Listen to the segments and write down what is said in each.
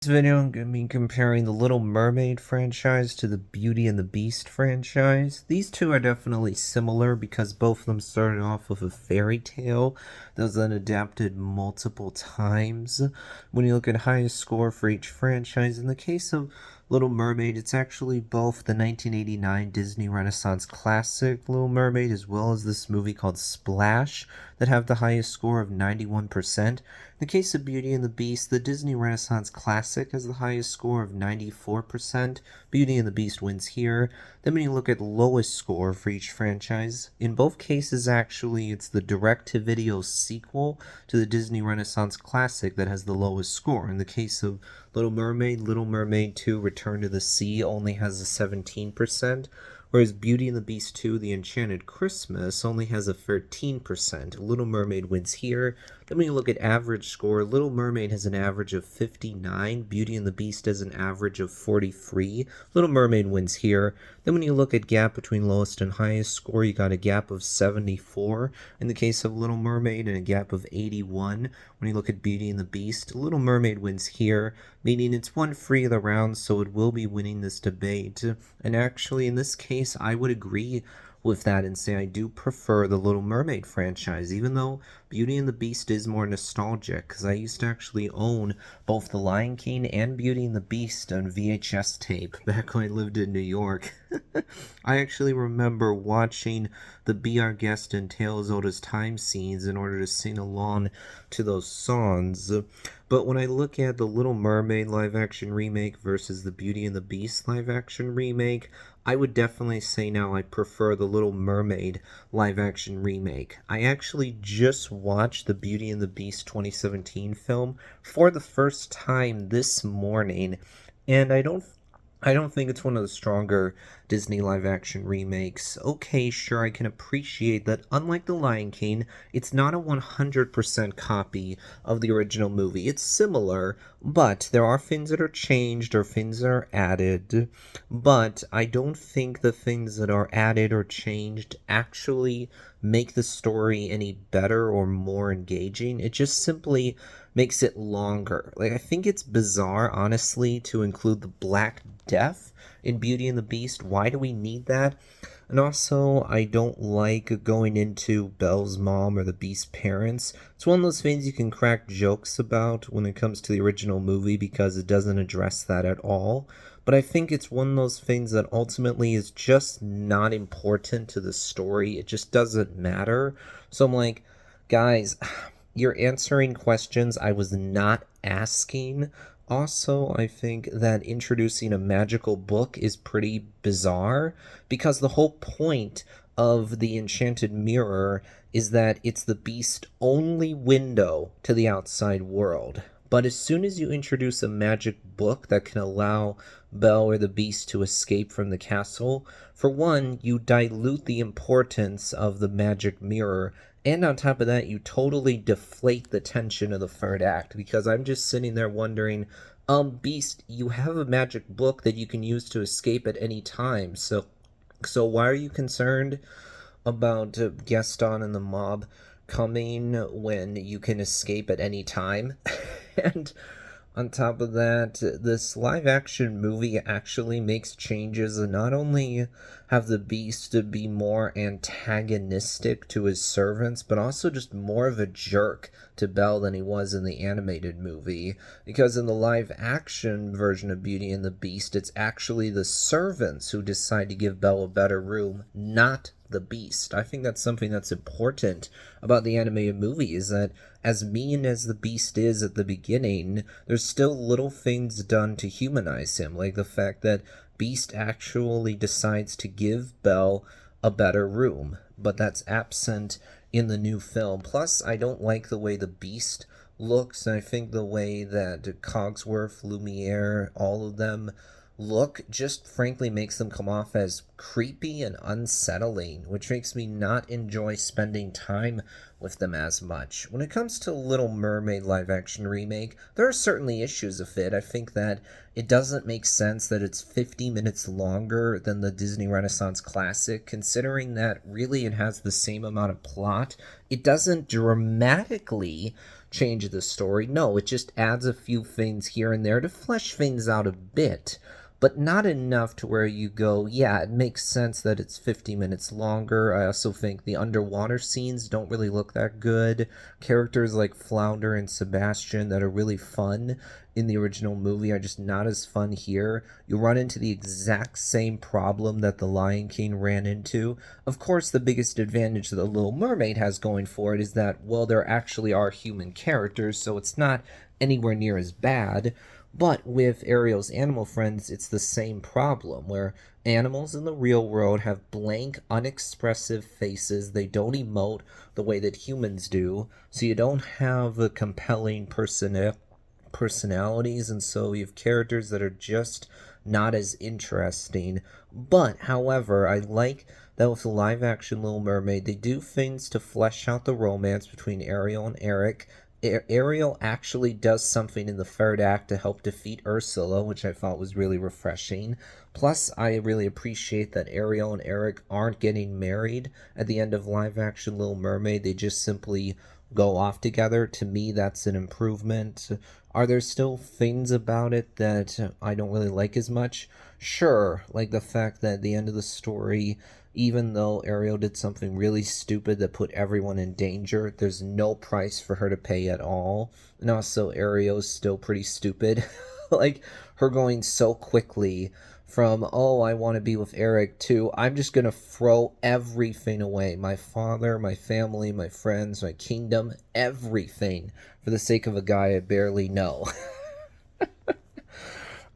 This video, I'm going to be comparing the Little Mermaid franchise to the Beauty and the Beast franchise. These two are definitely similar because both of them started off with a fairy tale that was then adapted multiple times. When you look at highest score for each franchise, in the case of Little Mermaid, it's actually both the 1989 Disney Renaissance classic Little Mermaid as well as this movie called Splash that have the highest score of 91%. In the case of Beauty and the Beast, the Disney Renaissance classic has the highest score of 94%. Beauty and the Beast wins here. Then when you look at lowest score for each franchise, in both cases actually it's the direct-to-video sequel to the Disney Renaissance classic that has the lowest score. In the case of Little Mermaid 2 Return to the Sea only has a 17%, whereas Beauty and the Beast 2 The Enchanted Christmas only has a 13%. Little Mermaid wins here. Then when you look at average score, Little Mermaid has an average of 59, Beauty and the Beast has an average of 43. Little Mermaid wins here. Then when you look at gap between lowest and highest score, you got a gap of 74 in the case of Little Mermaid and a gap of 81. When you look at Beauty and the Beast, Little Mermaid wins here, meaning it's one free of the round, so it will be winning this debate. And actually, in this case, I would agree with that and say I do prefer the Little Mermaid franchise, even though Beauty and the Beast is more nostalgic, because I used to actually own both The Lion King and Beauty and the Beast on VHS tape back when I lived in New York. I actually remember watching the Be Our Guest and Tale as Old as Time scenes in order to sing along to those songs. But when I look at the Little Mermaid live action remake versus the Beauty and the Beast live action remake, I would definitely say now I prefer the Little Mermaid live action remake. I actually just watched the Beauty and the Beast 2017 film for the first time this morning, and I don't think it's one of the stronger Disney live action remakes. Okay, sure, I can appreciate that unlike The Lion King, it's not a 100% copy of the original movie. It's similar, but there are things that are changed or things that are added. But I don't think the things that are added or changed actually make the story any better or more engaging. It just simply makes it longer. Like, I think it's bizarre, honestly, to include the Black Death in Beauty and the Beast. Why do we need that? And also, I don't like going into Belle's mom or the Beast's parents. It's one of those things you can crack jokes about when it comes to the original movie because it doesn't address that at all. But I think it's one of those things that ultimately is just not important to the story. It just doesn't matter. So I'm like, guys, you're answering questions I was not asking. Also, I think that introducing a magical book is pretty bizarre because the whole point of the Enchanted Mirror is that it's the Beast's only window to the outside world. But as soon as you introduce a magic book that can allow Belle or the Beast to escape from the castle, for one, you dilute the importance of the magic mirror, and on top of that, you totally deflate the tension of the third act, because I'm just sitting there wondering, Beast, you have a magic book that you can use to escape at any time, so why are you concerned about Gaston and the mob coming when you can escape at any time? And on top of that, this live action movie actually makes changes and not only have the Beast to be more antagonistic to his servants, but also just more of a jerk to Belle than he was in the animated movie. Because in the live action version of Beauty and the Beast, it's actually the servants who decide to give Belle a better room, not the Beast. I think that's something that's important about the animated movie, is that as mean as the Beast is at the beginning, there's still little things done to humanize him, like the fact that Beast actually decides to give Belle a better room, but that's absent in the new film. Plus, I don't like the way the Beast looks, and I think the way that Cogsworth, Lumiere, all of them look just frankly makes them come off as creepy and unsettling, which makes me not enjoy spending time with them as much. When it comes to Little Mermaid live action remake, there are certainly issues with it. I think that it doesn't make sense that it's 50 minutes longer than the Disney Renaissance classic, considering that really it has the same amount of plot. It doesn't dramatically change the story. No, it just adds a few things here and there to flesh things out a bit, but not enough to where you go, yeah, it makes sense that it's 50 minutes longer. I also think the underwater scenes don't really look that good. Characters like Flounder and Sebastian that are really fun in the original movie are just not as fun here. You run into the exact same problem that The Lion King ran into. Of course, the biggest advantage that The Little Mermaid has going for it is that, well, there actually are human characters, so it's not anywhere near as bad. But with Ariel's animal friends, it's the same problem where animals in the real world have blank, unexpressive faces. They don't emote the way that humans do. So you don't have a compelling personalities, and so you have characters that are just not as interesting. But, however, I like that with the live action Little Mermaid, they do things to flesh out the romance between Ariel and Eric. Ariel actually does something in the third act to help defeat Ursula, which I thought was really refreshing. Plus, I really appreciate that Ariel and Eric aren't getting married at the end of live action Little Mermaid. They just simply go off together. To me, that's an improvement. Are there still things about it that I don't really like as much? Sure, like the fact that at the end of the story, even though Ariel did something really stupid that put everyone in danger, there's no price for her to pay at all. And also, Ariel's still pretty stupid. Like, her going so quickly from, oh, I want to be with Eric, to, I'm just going to throw everything away. My father, my family, my friends, my kingdom, everything for the sake of a guy I barely know.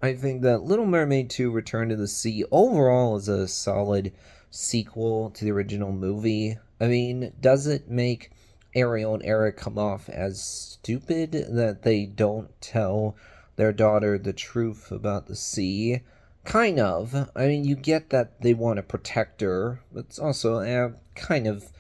I think that Little Mermaid 2 Return to the Sea overall is a solid sequel to the original movie. I mean, does it make Ariel and Eric come off as stupid that they don't tell their daughter the truth about the sea? Kind of. I mean, you get that they want to protect her, but it's also kind of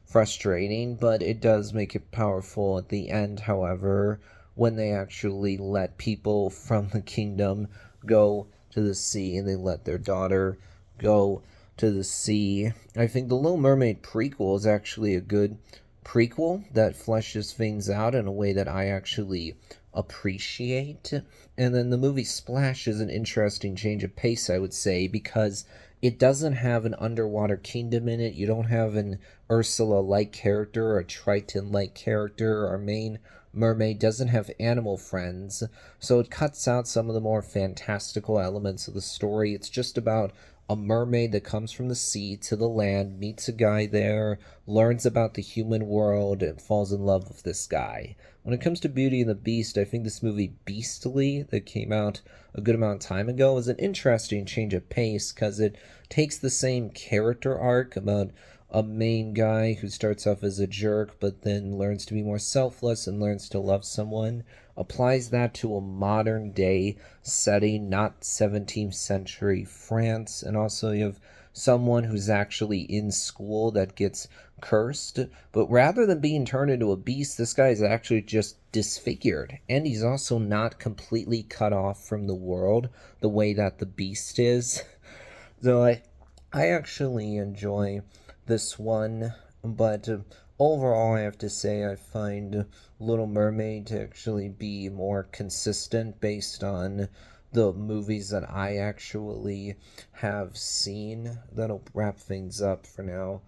frustrating, but it does make it powerful at the end, however, when they actually let people from the kingdom go to the sea and they let their daughter go to the sea. I think the Little Mermaid prequel is actually a good prequel that fleshes things out in a way that I actually appreciate. And then the movie Splash is an interesting change of pace, I would say, because it doesn't have an underwater kingdom in it. You don't have an Ursula-like character or a Triton-like character. Our main mermaid doesn't have animal friends, so it cuts out some of the more fantastical elements of the story. It's just about a mermaid that comes from the sea to the land, meets a guy there, learns about the human world, and falls in love with this guy. When it comes to Beauty and the Beast, I think this movie Beastly, that came out a good amount of time ago, is an interesting change of pace because it takes the same character arc about a main guy who starts off as a jerk but then learns to be more selfless and learns to love someone, applies that to a modern day setting, not 17th century France, and also you have someone who's actually in school that gets cursed, but rather than being turned into a beast, this guy is actually just disfigured, and he's also not completely cut off from the world the way that the beast is. So I actually enjoy this one, but overall, I have to say I find Little Mermaid to actually be more consistent based on the movies that I actually have seen. That'll wrap things up for now.